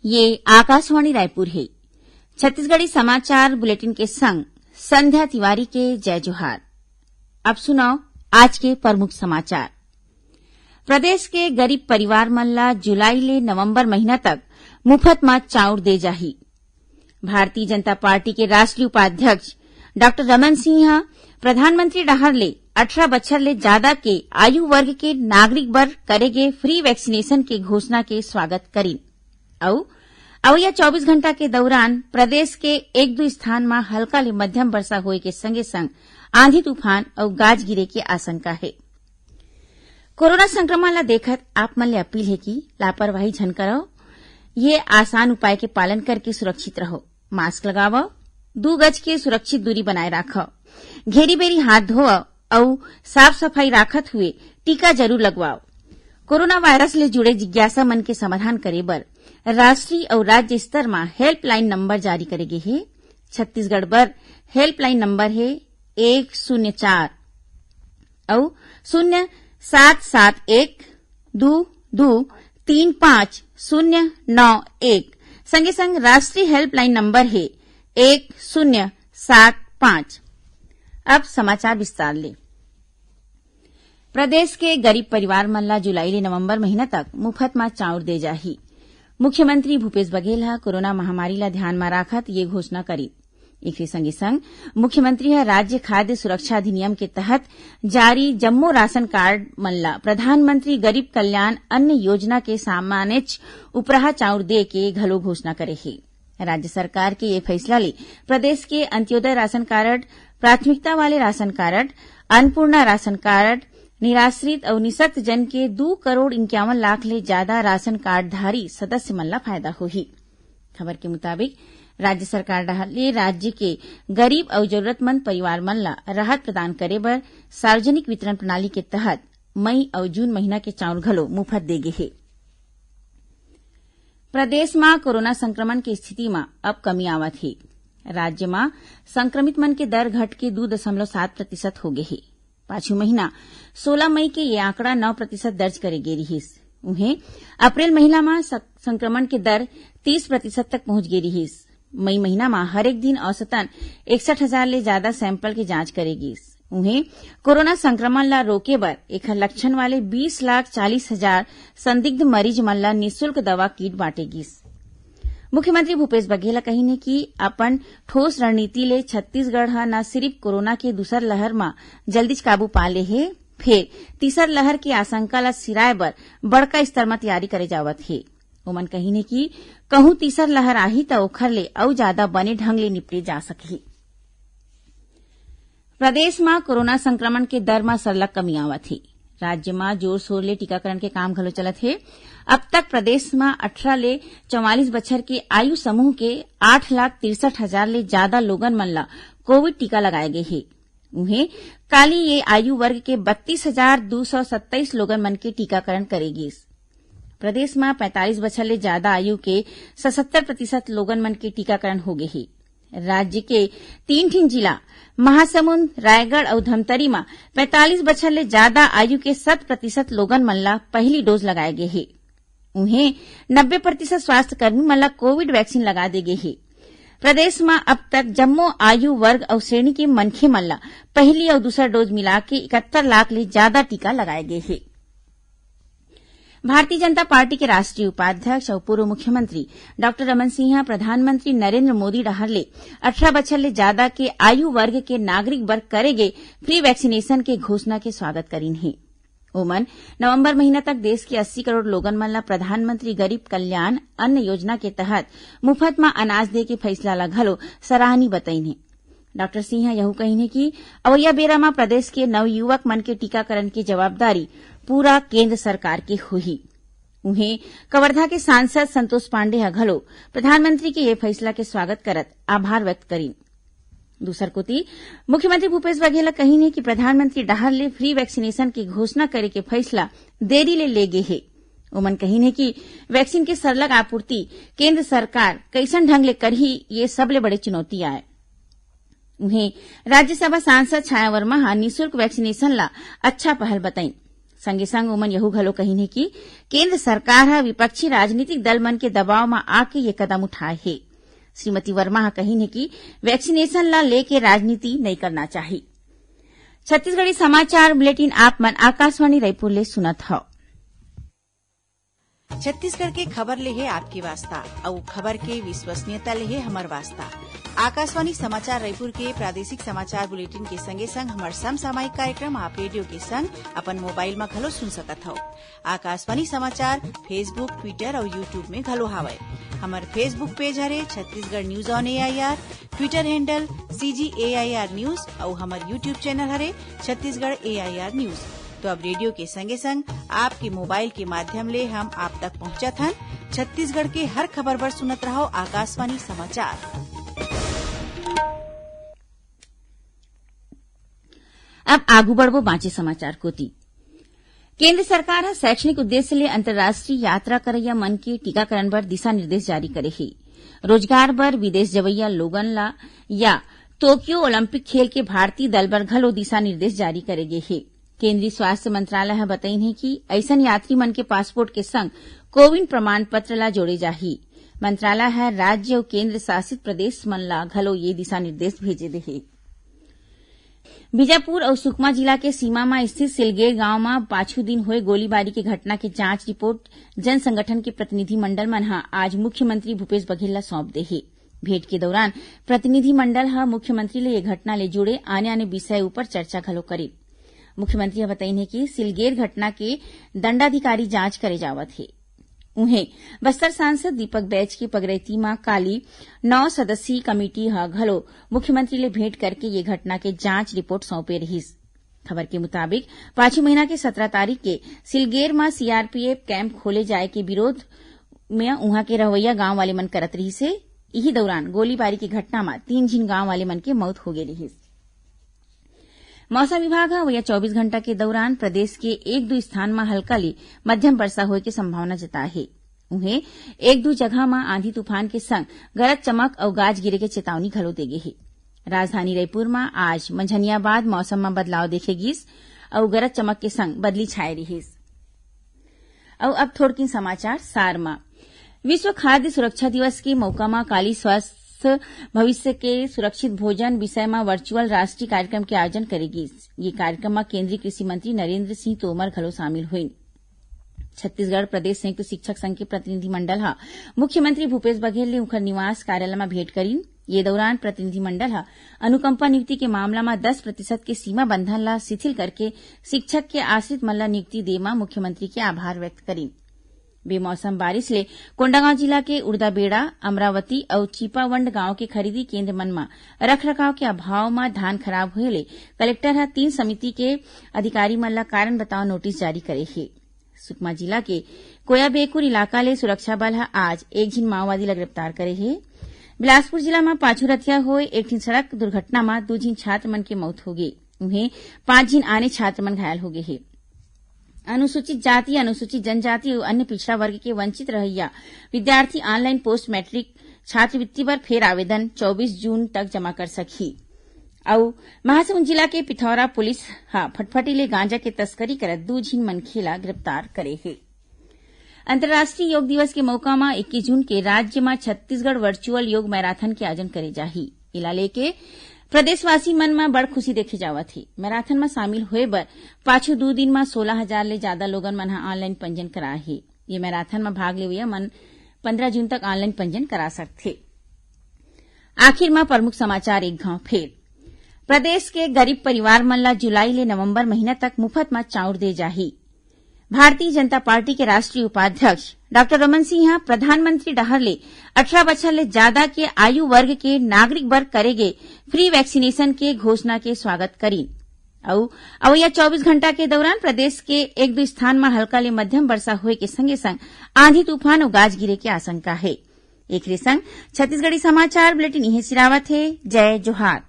ये आकाशवाणी रायपुर है। छत्तीसगढ़ी समाचार बुलेटिन के संग संध्या तिवारी के जय जोहार। अब सुनाओ आज के प्रमुख समाचार। प्रदेश के गरीब परिवार मन ला जुलाई ले नवंबर महीना तक मुफ्त म चाउर दे जाही। भारतीय जनता पार्टी के राष्ट्रीय उपाध्यक्ष डॉक्टर रमन सिंह प्रधानमंत्री डाहर ले 18 बछर ले ज्यादा के आयु वर्ग के नागरिक बर करेगे फ्री वैक्सीनेशन के घोषणा के स्वागत करीन। अवैया 24 घंटा के दौरान प्रदेश के एक दो स्थान में हल्का ले मध्यम वर्षा होए के संगे संग आंधी तूफान और गाज गिरे के आशंका है। कोरोना संक्रमण ला देखत आप मन ले अपील है कि लापरवाही झन करो। ये आसान उपाय के पालन करके सुरक्षित रहो। मास्क लगाओ, 2 गज के सुरक्षित दूरी बनाए राखो, घेरी बेरी हाथ धोओ और साफ सफाई राखत हुए टीका जरूर लगवाओ। कोरोना वायरस ले जुड़े जिज्ञासा मन के समाधान करे बर राष्ट्रीय और राज्य स्तर में हेल्पलाइन नंबर जारी करे गे हे। छत्तीसगढ़ बर हेल्पलाइन नंबर है 104 और 077122350991। संगे संग राष्ट्रीय हेल्पलाइन नंबर है 1075। अब समाचार विस्तार ले। प्रदेश के गरीब परिवार मन ला जुलाई ले नवंबर महीना तक मुफ्त म चाउर दे जाही। मुख्यमंत्री भूपेश बघेल ह कोरोना महामारी ला ध्यान में राखत ये घोषणा करी। एके संगे संग मुख्यमंत्री ह राज्य खाद्य सुरक्षा अधिनियम के तहत जारी जम्मो राशन कार्ड मन ला प्रधानमंत्री गरीब कल्याण अन्न योजना के सामानेच उपराहा चाउर दे के घलो घोषणा करे हे। राज्य सरकार के ये फैसला ले प्रदेश के अंत्योदय राशन कार्ड, प्राथमिकता वाले ration card, Annapurna ration card, निराश्रित और निशक्त जन के 2,51 लाख ले ज्यादा राशन कार्डधारी सदस्य मन ला फायदा होही। खबर के मुताबिक राज्य सरकार डाहर राज्य के गरीब और जरूरतमंद परिवार मन ला राहत प्रदान करे बर सार्वजनिक वितरण प्रणाली के तहत मई और जून महीना के चाउर घलो मुफ्त देगे हे। प्रदेश में कोरोना संक्रमण की स्थिति में अब कमी आवत है। राज्य में संक्रमित मन के दर घट के 2.7% हो गए है। पाछू महीना 16 मई के ये आंकड़ा 9% दर्ज करे गे रहिस। उन्हें अप्रैल महीना में संक्रमण के दर 30% तक पहुंच गे रहिस। मई महीना में हरेक दिन औसतन 61,000 ले ज्यादा सैंपल के जांच करेगी। उन्हें कोरोना संक्रमण ला रोके बर एखर लक्षण वाले 20,40,000 संदिग्ध मरीज मन ला निःशुल्क दवा किट बांटेगी। मुख्यमंत्री भूपेश बघेल कहिने कि अपन ठोस रणनीति ले छत्तीसगढ़ ह न सिर्फ कोरोना के दूसर लहर में जल्दी काबू पा ले हे, फिर तीसर लहर की आशंका ला सिराए बर बड़का स्तर में तैयारी करे जावत हे। ओमन कहिने कि कहूं तीसर लहर आही त ओखर ले अउ ज्यादा बने ढंग ले निपटे जा सकही। प्रदेश में कोरोना संक्रमण के दर में सरलग कमी आवत है। राज्य में जोर शोर ले टीकाकरण के काम घलो चलत है। अब तक प्रदेश में 18 ले 44 बछर के आयु समूह के 8,63,000 ले ज्यादा लोगन मन ला कोविड टीका लगाए गए है। उन्हें काली ये आयु वर्ग के 32,227 लोगन मन के टीकाकरण करेगी। प्रदेश में 45 बछर ले ज्यादा आयु के 77% लोगन मन के टीकाकरण हो गए है। राज्य के 3 ठिन जिला महासमुंद, रायगढ़ और धमतरी में 45 बछर ले ज्यादा आयु के 100% लोगन मन ला पहली डोज लगाए गए है। उन्हें 90% स्वास्थ्य कर्मी मन ला कोविड वैक्सीन लगा दे गए है। प्रदेश में अब तक जम्मो आयु वर्ग और श्रेणी के मनखे मन ला पहली और दूसरा डोज मिला के 71 लाख ले ज्यादा टीका लगाए गए है। भारतीय जनता पार्टी के राष्ट्रीय उपाध्यक्ष और पूर्व मुख्यमंत्री डॉक्टर रमन सिंह प्रधानमंत्री नरेंद्र मोदी डाहर ले 18 बछर ले ज्यादा के आयु वर्ग के नागरिक बर करेगे फ्री वैक्सीनेशन के घोषणा के स्वागत करीन है। ओमन नवंबर महीना तक देश के 80 करोड़ लोगन मन ला प्रधानमंत्री गरीब कल्याण अन्न योजना के तहत मुफ्त में अनाज दे के फैसला ला घलो सराहनीय बताइन है। डॉक्टर सिंह यहू कहिने कि अवैया बेरा में प्रदेश के नवयुवक मन के टीकाकरण की जवाबदारी पूरा केंद्र सरकार के होही। उन्हें कवर्धा के सांसद संतोष पांडे घलो प्रधानमंत्री के ये फैसला के स्वागत करत आभार व्यक्त करीन। दूसर कोती मुख्यमंत्री भूपेश बघेल कहिने कि प्रधानमंत्री डाहर ले फ्री वैक्सीनेशन की घोषणा करे के फैसला देरी ले गे हे। ओमन कहिने कि वैक्सीन के सरलग आपूर्ति केंद्र सरकार कैसन ढंग ले करही ये सबले बड़े चुनौती आए। उन्हें राज्यसभा सांसद छाया वर्मा निःशुल्क वैक्सीनेशन ला अच्छा पहल बताई। संगे संग ओमन यहू घलो कहिन है कि केंद्र सरकार ह विपक्षी राजनीतिक दल मन के दबाव में आके ये कदम उठाए हे। श्रीमती वर्मा ह कहिन है कि वैक्सीनेशन ला लेके राजनीति नहीं करना चाहिए। छत्तीसगढ़ी समाचार बुलेटिन आप मन आकाशवाणी रायपुर ले सुनत हव। छत्तीसगढ़ के खबर ले है आपकी वास्ता और खबर के विश्वसनीयता ले है हमर वास्ता। आकाशवाणी समाचार रायपुर के प्रादेशिक समाचार बुलेटिन के संगे संग हमार समसामयिक कार्यक्रम आप रेडियो के संग अपन मोबाइल में घलो सुन सकत हो। आकाशवाणी समाचार फेसबुक, ट्विटर और यूट्यूब में घलो हावय। हमार फेसबुक पेज हरे Chhattisgarh news on AIR, Twitter handle CGAIR news और हमार यूट्यूब चैनल हरे छत्तीसगढ़ AIR न्यूज। तो अब रेडियो के संगे संग आपके मोबाइल के माध्यम ले हम आप तक पहुंचत हन। छत्तीसगढ़ के हर खबर पर सुनत रहो आकाशवाणी समाचार। अब आगू बढ़बो बांचे समाचार कोती। केंद्र सरकार ह शैक्षणिक उद्देश्य ले अंतर्राष्ट्रीय यात्रा करैया मन के टीकाकरण बर दिशा निर्देश जारी करे हे। रोजगार बर विदेश जवैया लोगन ला या टोक्यो ओलंपिक खेल के भारतीय दल बर घलो दिशा निर्देश जारी करे गे हे। केंद्रीय स्वास्थ्य मंत्रालय ह बताइन है कि ऐसन यात्री मन के पासपोर्ट के संग कोविन प्रमाण पत्र ला जोड़े जाही। मंत्रालय ह राज्य और केंद्र शासित प्रदेश मन ला घलो ये दिशा निर्देश भेजे दे हे। बीजापुर और सुकमा जिला के सीमा में स्थित सिलगेर गांव में पाछू दिन हुए गोलीबारी के घटना के जांच रिपोर्ट जन संगठन के प्रतिनिधि मंडल मन ह आज मुख्यमंत्री भूपेश बघेल ला सौंप दे हे। भेंट के दौरान प्रतिनिधि मंडल ह मुख्यमंत्री ले ये घटना ले जुड़े आने आने विषय ऊपर चर्चा घलो करे। मुख्यमंत्री ह बताइन है कि सिलगेर घटना के दंडाधिकारी जांच करे जावत हे। उन्हें बस्तर सांसद दीपक बैज की पगरैती में काली 9 सदस्यीय कमेटी ह घलो मुख्यमंत्री ले भेंट करके ये घटना के जांच रिपोर्ट सौंपे रहिस। खबर के मुताबिक पांचू महीना के 17 तारीख के सिलगेर में CRPF कैंप खोले जाए के विरोध में उहां के रवैया गांव वाले मन करत रहिस हे। इही दौरान गोलीबारी की घटना में 3 झिन गांव वाले मन के मौत हो गे रहिस। मौसम विभाग अवैया 24 घंटा के दौरान प्रदेश के 1-2 स्थान में हल्का ले मध्यम वर्षा होए के संभावना जताए हे। उन्हें 1-2 जगह में आंधी तूफान के संग गरज चमक और गाज गिरे के चेतावनी घलो देगे हे। राजधानी रायपुर में आज मंझनिया बाद मौसम में बदलाव देखे गिस और गरज चमक के संग बदली छाए रहिस। और अब थोड़किन समाचार सार में। विश्व खाद्य सुरक्षा दिवस के मौका में काली स्वास्थ्य भविष्य के सुरक्षित भोजन विषय में वर्चुअल राष्ट्रीय कार्यक्रम के आयोजन करेगी। ये कार्यक्रम में केंद्रीय कृषि मंत्री नरेंद्र सिंह तोमर घलो शामिल हुई। छत्तीसगढ़ प्रदेश संयुक्त शिक्षक संघ के प्रतिनिधि मंडल ह मुख्यमंत्री भूपेश बघेल ले उनकर निवास कार्यालय में भेंट करीन। ये दौरान प्रतिनिधि मंडल ह अनुकंपा नियुक्ति के मामला में 10% के सीमा बंधन ला शिथिल करके शिक्षक के आश्रित मन ला नियुक्ति दे में मुख्यमंत्री के आभार व्यक्त करीन। बेमौसम बारिश ले कोंडागांव जिला के उड़दाबेड़ा, अमरावती और चिपावंड गांव के खरीदी केंद्र मन में रखरखाव के अभाव में धान खराब होए ले कलेक्टर ह 3 समिति के अधिकारी मन ला कारण बताओ नोटिस जारी करे हे। सुकमा जिला के कोयाबेकुर इलाका ले सुरक्षा बल ह आज एक झिन माओवादी ला गिरफ्तार करे हे। बिलासपुर जिला में पाछू रतिया होए एक ठिन सड़क दुर्घटना में 2 झिन छात्र मन के मौत हो गई। उन्हें 5 झिन आने छात्र मन घायल हो गए हे। अनुसूचित जाति, अनुसूचित जनजाति और अन्य पिछड़ा वर्ग के वंचित रहैया विद्यार्थी ऑनलाइन पोस्ट मैट्रिक छात्रवृत्ति पर फेर आवेदन 24 जून तक जमा कर सकही। और महासमुंद जिला के पिथौरा पुलिस फटफटी ले गांजा के तस्करी करत 2 झिन मनखे ला गिरफ्तार करे हे। अंतर्राष्ट्रीय योग दिवस के मौका में 21 जून के राज्य में छत्तीसगढ़ वर्चुअल योग मैराथन के आयोजन करे जाही। इला लेके प्रदेशवासी मन में बड़ खुशी देखे जावत हे। मैराथन में शामिल होए बर पाछू 2 दिन में 16,000 ले ज्यादा लोगन मन ह ऑनलाइन पंजीयन कराए हे। ये मैराथन में भाग लेवइया मन 15 जून तक ऑनलाइन पंजीयन करा सकथे। आखिर में प्रमुख समाचार एक घाव फेर। प्रदेश के गरीब परिवार मन ला जुलाई ले नवंबर महीना तक मुफ्त में चाउर दे जाही। भारतीय जनता पार्टी के राष्ट्रीय उपाध्यक्ष डॉक्टर रमन सिंह प्रधानमंत्री डहर ले 18 बछर ले ज्यादा के आयु वर्ग के नागरिक बर करेगे फ्री वैक्सीनेशन के घोषणा के स्वागत करी। अवैया 24 घंटा के दौरान प्रदेश के 1-2 स्थान में हल्का ले मध्यम वर्षा होए के संगे संग आंधी तूफान और गाज गिरे के आशंका है। एक संग छत्तीसगढ़ी समाचार बुलेटिन इहे सिरावत है। जय जोहार।